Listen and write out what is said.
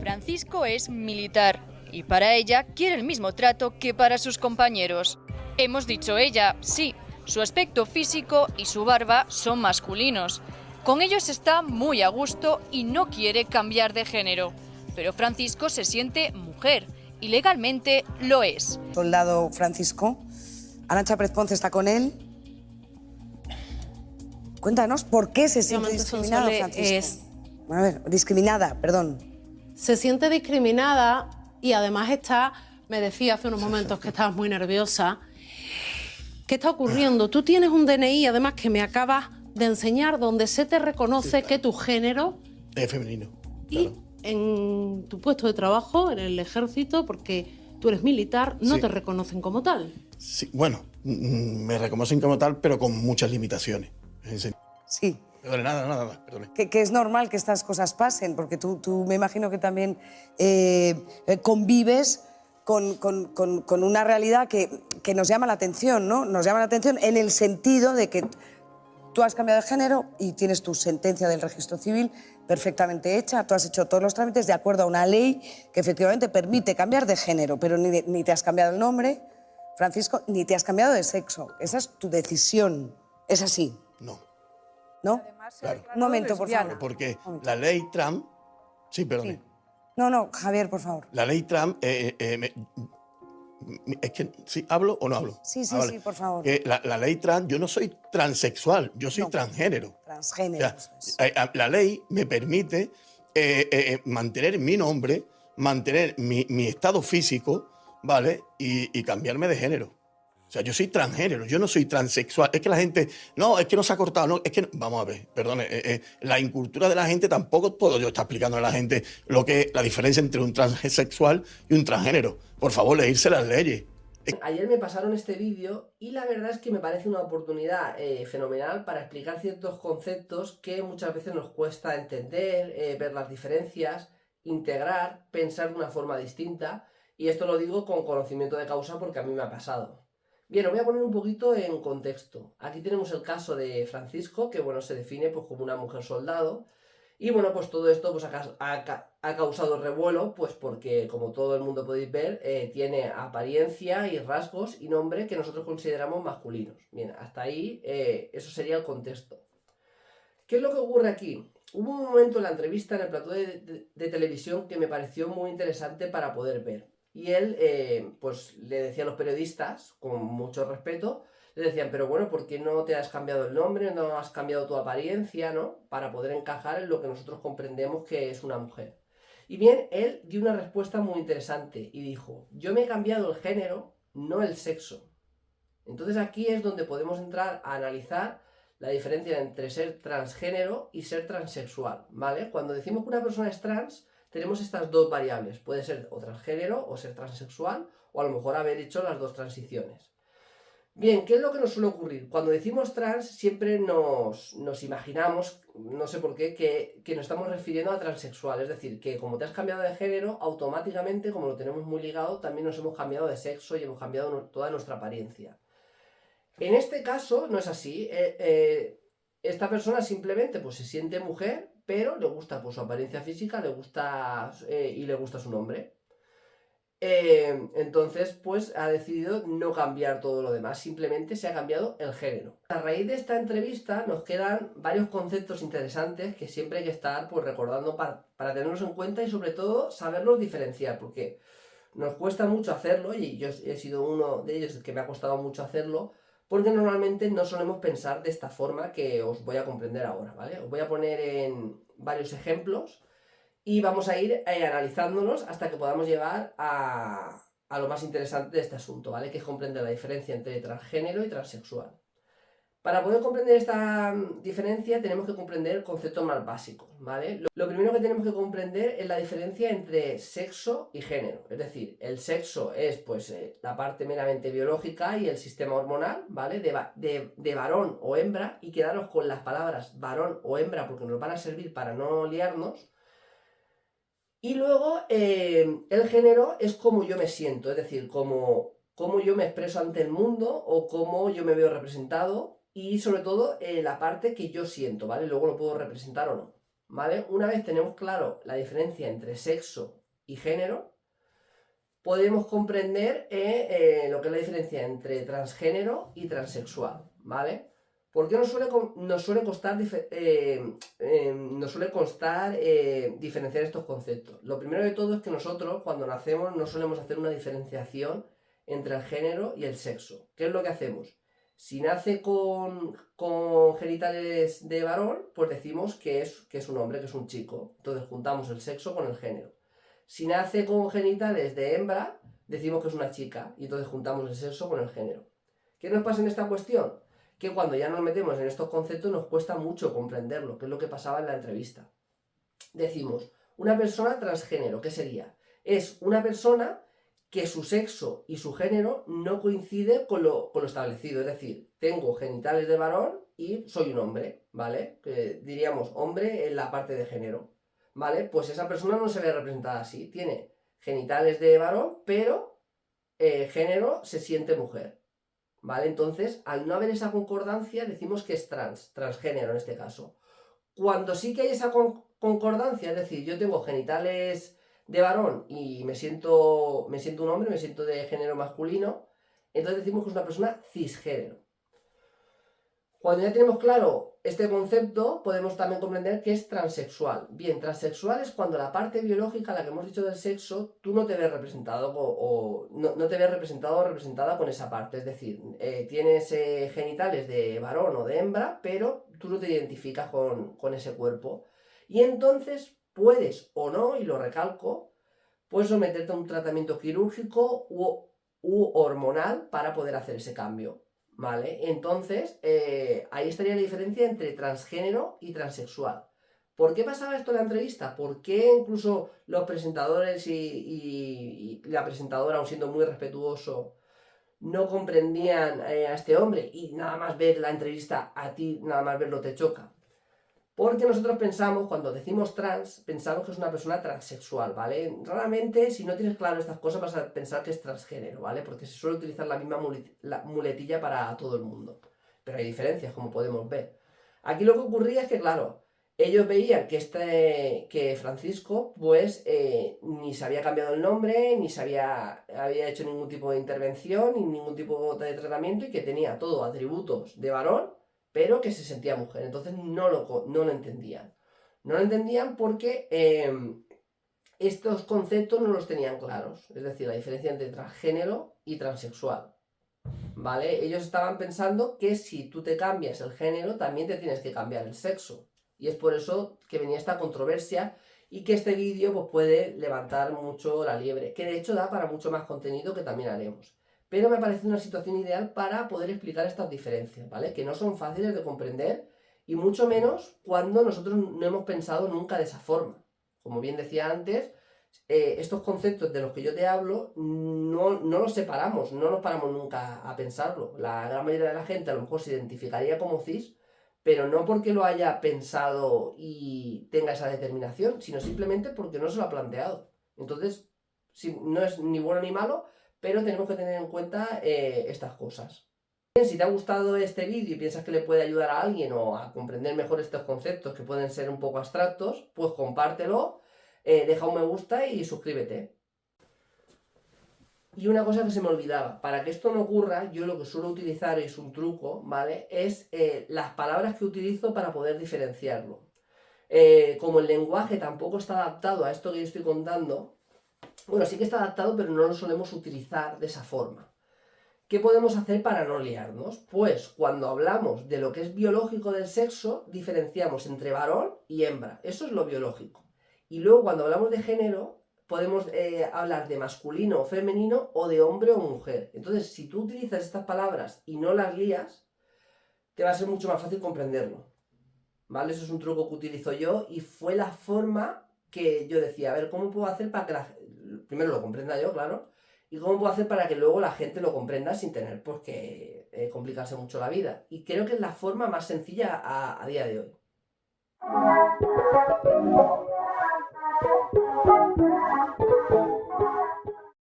Francisco es militar y para ella quiere el mismo trato que para sus compañeros. Hemos dicho ella, sí, su aspecto físico y su barba son masculinos. Con ellos está muy a gusto y no quiere cambiar de género. Pero Francisco se siente mujer y legalmente lo es. Soldado Francisco, Arantxa Pérez Ponce está con él. Cuéntanos, ¿por qué se siente discriminado, Francisco? A ver, discriminada, perdón. Se siente discriminada y además me decía hace unos momentos que estabas muy nerviosa. ¿Qué está ocurriendo? Tú tienes un DNI, además, que me acabas de enseñar, donde se te reconoce que tu género es femenino. Y claro. En tu puesto de trabajo, en el ejército, porque tú eres militar, no te reconocen como tal. Sí, bueno, me reconocen como tal, pero con muchas limitaciones. Sí. Perdone, nada, perdone. Que es normal que estas cosas pasen, porque tú me imagino que también convives con una realidad que nos llama la atención, ¿no? Nos llama la atención en el sentido de que tú has cambiado de género y tienes tu sentencia del registro civil perfectamente hecha, tú has hecho todos los trámites de acuerdo a una ley que efectivamente permite cambiar de género, pero ni te has cambiado el nombre, Francisco, ni te has cambiado de sexo. Esa es tu decisión. ¿Es así? No. ¿No? Claro. Un momento, por favor. Porque la ley Trump... Sí, perdone. Sí. No, Javier, por favor. La ley Trump... es que, ¿sí hablo o no hablo? Sí, vale. sí, por favor. La ley trans, yo no soy transexual, yo soy transgénero. Transgénero. O sea, la ley me permite mantener mi nombre, mantener mi estado físico, ¿vale? Y cambiarme de género. O sea, yo soy transgénero, yo no soy transexual. Es que la gente, no, es que no se ha cortado, no, es que, vamos a ver, perdone, la incultura de la gente tampoco puedo yo estar explicando a la gente lo que es la diferencia entre un transexual y un transgénero. Por favor, leírse las leyes. Ayer me pasaron este vídeo y la verdad es que me parece una oportunidad fenomenal para explicar ciertos conceptos que muchas veces nos cuesta entender, ver las diferencias, integrar, pensar de una forma distinta, y esto lo digo con conocimiento de causa porque a mí me ha pasado. Bien, os voy a poner un poquito en contexto. Aquí tenemos el caso de Francisco, que bueno, se define pues, como una mujer soldado. Y bueno, pues todo esto pues, ha causado revuelo, pues porque, como todo el mundo podéis ver, tiene apariencia y rasgos y nombre que nosotros consideramos masculinos. Bien, hasta ahí eso sería el contexto. ¿Qué es lo que ocurre aquí? Hubo un momento en la entrevista en el plató de televisión que me pareció muy interesante para poder ver. Y él, pues le decía a los periodistas, con mucho respeto, le decían, pero bueno, ¿por qué no te has cambiado el nombre, no has cambiado tu apariencia, ¿no? Para poder encajar en lo que nosotros comprendemos que es una mujer. Y bien, él dio una respuesta muy interesante y dijo, yo me he cambiado el género, no el sexo. Entonces aquí es donde podemos entrar a analizar la diferencia entre ser transgénero y ser transexual, ¿vale? Cuando decimos que una persona es trans, tenemos estas dos variables. Puede ser o transgénero o ser transexual, o a lo mejor haber hecho las dos transiciones. Bien, ¿qué es lo que nos suele ocurrir? Cuando decimos trans siempre nos imaginamos, no sé por qué, que nos estamos refiriendo a transexual. Es decir, que como te has cambiado de género, automáticamente, como lo tenemos muy ligado, también nos hemos cambiado de sexo y hemos cambiado toda nuestra apariencia. En este caso no es así. Esta persona simplemente pues, se siente mujer, pero le gusta pues, su apariencia física, le gusta y le gusta su nombre. Entonces, pues ha decidido no cambiar todo lo demás, simplemente se ha cambiado el género. A raíz de esta entrevista nos quedan varios conceptos interesantes que siempre hay que estar pues, recordando para tenerlos en cuenta y sobre todo saberlos diferenciar, porque nos cuesta mucho hacerlo y yo he sido uno de ellos que me ha costado mucho hacerlo, porque normalmente no solemos pensar de esta forma que os voy a comprender ahora, ¿vale? Os voy a poner en varios ejemplos y vamos a ir analizándolos hasta que podamos llegar a lo más interesante de este asunto, ¿vale? Que es comprender la diferencia entre transgénero y transexual. Para poder comprender esta diferencia tenemos que comprender conceptos más básicos, ¿vale? Lo primero que tenemos que comprender es la diferencia entre sexo y género. Es decir, el sexo es pues la parte meramente biológica y el sistema hormonal, ¿vale? De varón o hembra, y quedaros con las palabras varón o hembra porque nos van a servir para no liarnos. Y luego el género es cómo yo me siento, es decir, cómo yo me expreso ante el mundo o cómo yo me veo representado y sobre todo la parte que yo siento, ¿vale? Luego lo puedo representar o no, ¿vale? Una vez tenemos claro la diferencia entre sexo y género, podemos comprender lo que es la diferencia entre transgénero y transexual, ¿vale? ¿Por qué nos suele costar diferenciar estos conceptos? Lo primero de todo es que nosotros, cuando nacemos, no solemos hacer una diferenciación entre el género y el sexo. ¿Qué es lo que hacemos? Si nace con genitales de varón, pues decimos que es un hombre, que es un chico. Entonces juntamos el sexo con el género. Si nace con genitales de hembra, decimos que es una chica. Y entonces juntamos el sexo con el género. ¿Qué nos pasa en esta cuestión? Que cuando ya nos metemos en estos conceptos nos cuesta mucho comprenderlo, que es lo que pasaba en la entrevista. Decimos, una persona transgénero, ¿qué sería? Es una persona que su sexo y su género no coincide con lo establecido. Es decir, tengo genitales de varón y soy un hombre, ¿vale? Que diríamos hombre en la parte de género, ¿vale? Pues esa persona no se ve representada así. Tiene genitales de varón, pero género se siente mujer, ¿vale? Entonces, al no haber esa concordancia, decimos que es transgénero en este caso. Cuando sí que hay esa concordancia, es decir, yo tengo genitales de varón y me siento un hombre, me siento de género masculino, entonces decimos que es una persona cisgénero. Cuando ya tenemos claro este concepto, podemos también comprender que es transexual. Bien, transexual es cuando la parte biológica, la que hemos dicho del sexo, tú no te ves representado no te ves representado o representada con esa parte. Es decir, tienes genitales de varón o de hembra, pero tú no te identificas con ese cuerpo. Y entonces puedes o no, y lo recalco, puedes someterte a un tratamiento quirúrgico u hormonal para poder hacer ese cambio, ¿vale? Entonces, ahí estaría la diferencia entre transgénero y transexual. ¿Por qué pasaba esto en la entrevista? ¿Por qué incluso los presentadores y la presentadora, aun siendo muy respetuoso, no comprendían a este hombre y nada más ver la entrevista a ti, nada más verlo te choca? Porque nosotros pensamos, cuando decimos trans, pensamos que es una persona transexual, ¿vale? Raramente, si no tienes claro estas cosas, vas a pensar que es transgénero, ¿vale? Porque se suele utilizar la misma muletilla para todo el mundo. Pero hay diferencias, como podemos ver. Aquí lo que ocurría es que, claro, ellos veían que Francisco, pues, ni se había cambiado el nombre, ni se había hecho ningún tipo de intervención, ni ningún tipo de tratamiento, y que tenía todo atributos de varón, pero que se sentía mujer. Entonces no lo entendían. No lo entendían porque estos conceptos no los tenían claros. Es decir, la diferencia entre transgénero y transexual, ¿vale? Ellos estaban pensando que si tú te cambias el género, también te tienes que cambiar el sexo. Y es por eso que venía esta controversia y que este vídeo pues, puede levantar mucho la liebre. Que de hecho da para mucho más contenido que también haremos. Pero me parece una situación ideal para poder explicar estas diferencias, ¿vale? Que no son fáciles de comprender y mucho menos cuando nosotros no hemos pensado nunca de esa forma. Como bien decía antes, estos conceptos de los que yo te hablo no los separamos, no nos paramos nunca a pensarlo. La gran mayoría de la gente a lo mejor se identificaría como cis, pero no porque lo haya pensado y tenga esa determinación, sino simplemente porque no se lo ha planteado. Entonces, no es ni bueno ni malo, pero tenemos que tener en cuenta estas cosas. Bien, si te ha gustado este vídeo y piensas que le puede ayudar a alguien o a comprender mejor estos conceptos que pueden ser un poco abstractos, pues compártelo, deja un me gusta y suscríbete. Y una cosa que se me olvidaba, para que esto no ocurra, yo lo que suelo utilizar, es un truco, ¿vale? Es las palabras que utilizo para poder diferenciarlo. Como el lenguaje tampoco está adaptado a esto que yo estoy contando, bueno, sí que está adaptado, pero no lo solemos utilizar de esa forma. ¿Qué podemos hacer para no liarnos? Pues cuando hablamos de lo que es biológico del sexo, diferenciamos entre varón y hembra. Eso es lo biológico. Y luego cuando hablamos de género, podemos hablar de masculino o femenino o de hombre o mujer. Entonces, si tú utilizas estas palabras y no las lías, te va a ser mucho más fácil comprenderlo, ¿vale? Eso es un truco que utilizo yo y fue la forma que yo decía, a ver, ¿cómo puedo hacer para que primero lo comprenda yo, claro, y cómo puedo hacer para que luego la gente lo comprenda sin tener pues que complicarse mucho la vida? Y creo que es la forma más sencilla a día de hoy.